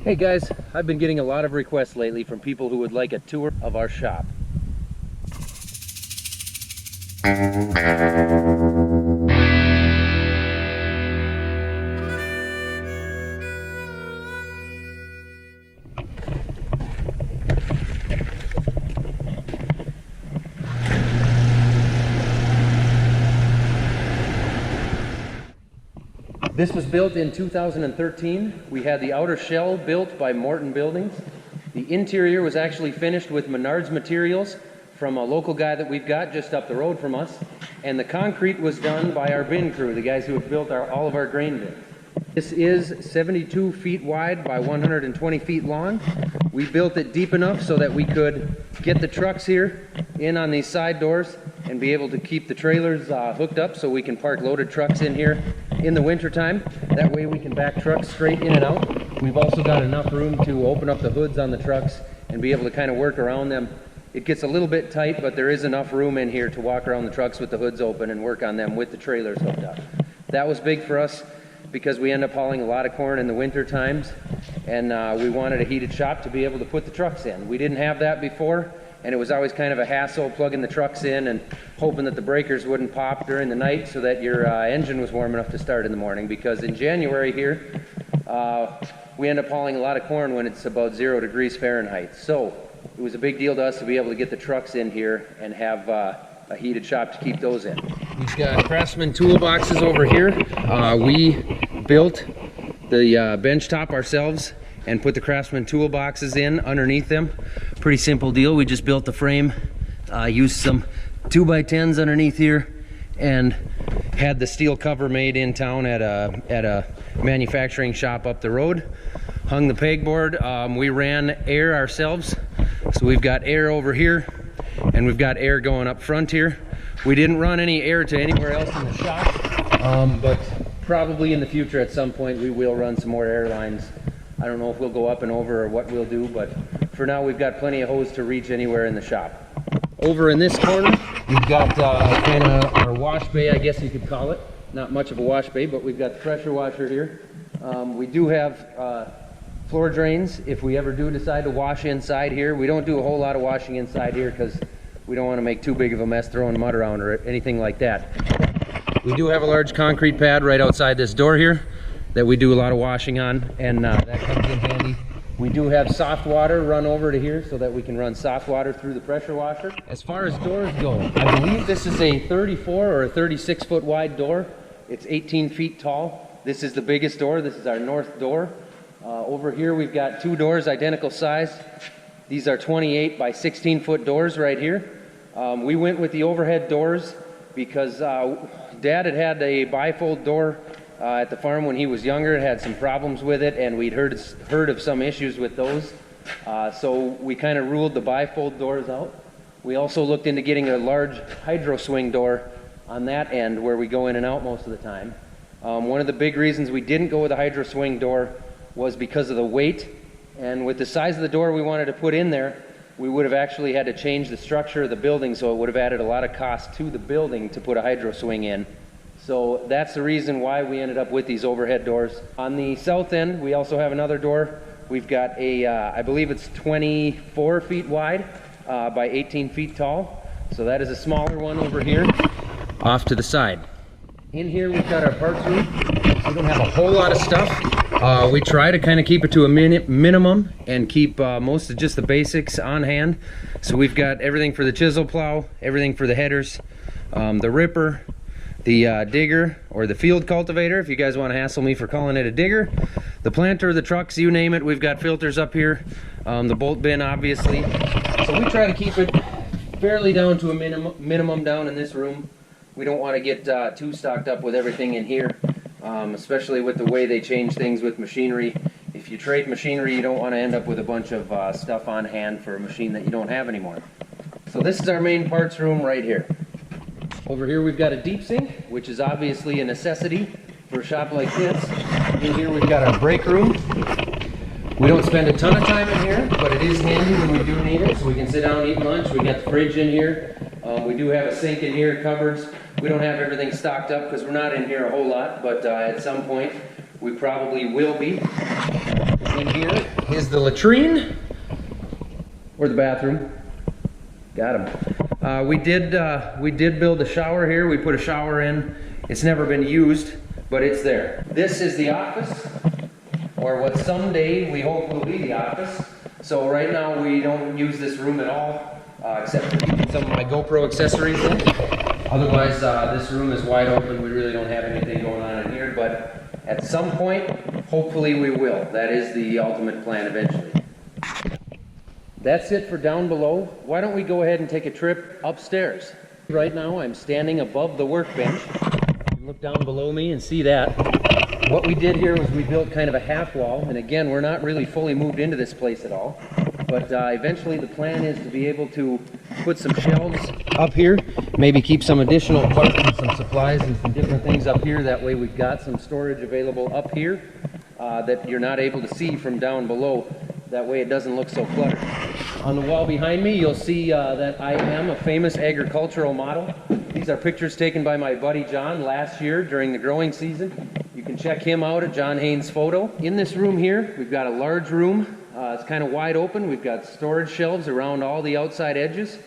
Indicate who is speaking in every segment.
Speaker 1: Hey guys, I've been getting a lot of requests lately from people who would like a tour of our shop. This was built in 2013. We had the outer shell built by Morton Buildings. The interior was actually finished with Menards materials from a local guy that we've got just up the road from us. And the concrete was done by our bin crew, the guys who have built all of our grain bins. This is 72 feet wide by 120 feet long. We built it deep enough so that we could get the trucks here in on these side doors and be able to keep the trailers hooked up so we can park loaded trucks in here in the winter time. That way we can back trucks straight in and out. We've also got enough room to open up the hoods on the trucks and be able to kind of work around them. It gets a little bit tight, but there is enough room in here to walk around the trucks with the hoods open and work on them with the trailers hooked up. That was big for us because we end up hauling a lot of corn in the winter times, and we wanted a heated shop to be able to put the trucks in. We didn't have that before, and it was always kind of a hassle plugging the trucks in and hoping that the breakers wouldn't pop during the night so that your engine was warm enough to start in the morning, because in January here we end up hauling a lot of corn when it's about 0 degrees Fahrenheit. So it was a big deal to us to be able to get the trucks in here and have a heated shop to keep those in. We've got Craftsman toolboxes over here. We built the bench top ourselves and put the Craftsman toolboxes in underneath them. Pretty simple deal. We just built the frame, used some 2x10s underneath here, and had the steel cover made in town at a manufacturing shop up the road. Hung the pegboard. We ran air ourselves, so we've got air over here and we've got air going up front here. We didn't run any air to anywhere else in the shop, but probably in the future at some point we will run some more air lines. I don't know if we'll go up and over or what we'll do, but for now we've got plenty of hose to reach anywhere in the shop. Over in this corner we've got kind of our wash bay, I guess you could call it. Not much of a wash bay, but we've got the pressure washer here. We do have floor drains if we ever do decide to wash inside here. We don't do a whole lot of washing inside here because we don't want to make too big of a mess throwing mud around or anything like that. We do have a large concrete pad right outside this door here that we do a lot of washing on, and that comes in handy. We do have soft water run over to here so that we can run soft water through the pressure washer. As far as doors go, I believe this is a 34 or a 36 foot wide door. It's 18 feet tall. This is the biggest door. This is our north door. Over here we've got two doors identical size. These are 28 by 16 foot doors right here. We went with the overhead doors because Dad had a bifold door at the farm when he was younger. It had some problems with it, and we'd heard of some issues with those. So we kind of ruled the bifold doors out. We also looked into getting a large hydro swing door on that end where we go in and out most of the time. One of the big reasons we didn't go with a hydro swing door was because of the weight, and with the size of the door we wanted to put in there, we would have actually had to change the structure of the building, so it would have added a lot of cost to the building to put a hydro swing in. So that's the reason why we ended up with these overhead doors. On the south end we also have another door. We've got a I believe it's 24 feet wide by 18 feet tall, so that is a smaller one over here off to the side. In here we've got our parts room. We don't have a whole lot of stuff. We try to kind of keep it to a minimum and keep most of just the basics on hand. So we've got everything for the chisel plow, everything for the headers, the ripper, the digger, or the field cultivator if you guys want to hassle me for calling it a digger, the planter, the trucks, you name it. We've got filters up here, the bolt bin obviously. So we try to keep it fairly down to a minimum down in this room. We don't want to get too stocked up with everything in here, especially with the way they change things with machinery. If you trade machinery, you don't want to end up with a bunch of stuff on hand for a machine that you don't have anymore. So this is our main parts room right here. Over here we've got a deep sink, which is obviously a necessity for a shop like this. In here we've got our break room. We don't spend a ton of time in here, but it is handy when we do need it, so we can sit down and eat lunch. We got the fridge in here. We do have a sink in here, cupboards. We don't have everything stocked up because we're not in here a whole lot, but at some point we probably will be. In here is the latrine, or the bathroom. Got him. We did build a shower here. We put a shower in. It's never been used, but it's there. This is the office, or what someday we hope will be the office. So right now we don't use this room at all, except for keeping some of my GoPro accessories in. Otherwise, this room is wide open. We really don't have anything going on in here, but at some point, hopefully we will. That is the ultimate plan eventually. That's it for down below. Why don't we go ahead and take a trip upstairs? Right now I'm standing above the workbench. You can look down below me and see that. What we did here was we built kind of a half wall, and again, we're not really fully moved into this place at all. But eventually the plan is to be able to put some shelves up here, maybe keep some additional parts and some supplies and some different things up here. That way we've got some storage available up here that you're not able to see from down below. That way it doesn't look so cluttered. On the wall behind me, you'll see that I am a famous agricultural model. These are pictures taken by my buddy John last year during the growing season. You can check him out at John Haynes Photo. In this room here, we've got a large room. It's kind of wide open. We've got storage shelves around all the outside edges.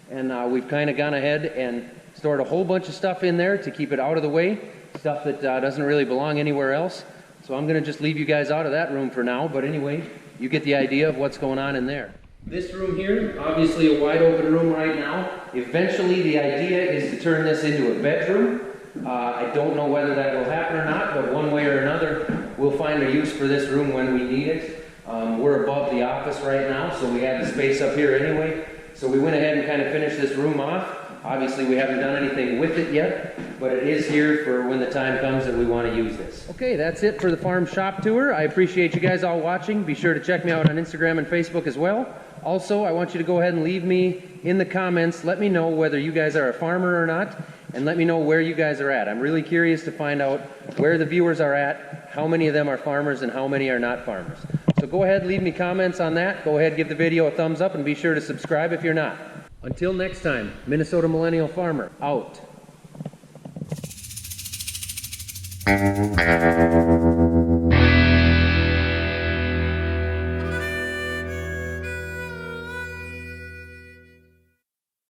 Speaker 1: And we've kind of gone ahead and stored a whole bunch of stuff in there to keep it out of the way. Stuff that doesn't really belong anywhere else. So I'm going to just leave you guys out of that room for now. But anyway, you get the idea of what's going on in there. This room here, obviously a wide open room right now. Eventually the idea is to turn this into a bedroom. I don't know whether that will happen or not, but one way or another, we'll find a use for this room when we need it. We're above the office right now, so we have the space up here anyway. So we went ahead and kind of finished this room off. Obviously we haven't done anything with it yet, but it is here for when the time comes that we want to use this. Okay, that's it for the farm shop tour. I appreciate you guys all watching. Be sure to check me out on Instagram and Facebook as well. Also, I want you to go ahead and leave me in the comments. Let me know whether you guys are a farmer or not, and let me know where you guys are at. I'm really curious to find out where the viewers are at, how many of them are farmers, and how many are not farmers. So go ahead, leave me comments on that. Go ahead, give the video a thumbs up, and be sure to subscribe if you're not. Until next time, Minnesota Millennial Farmer, out.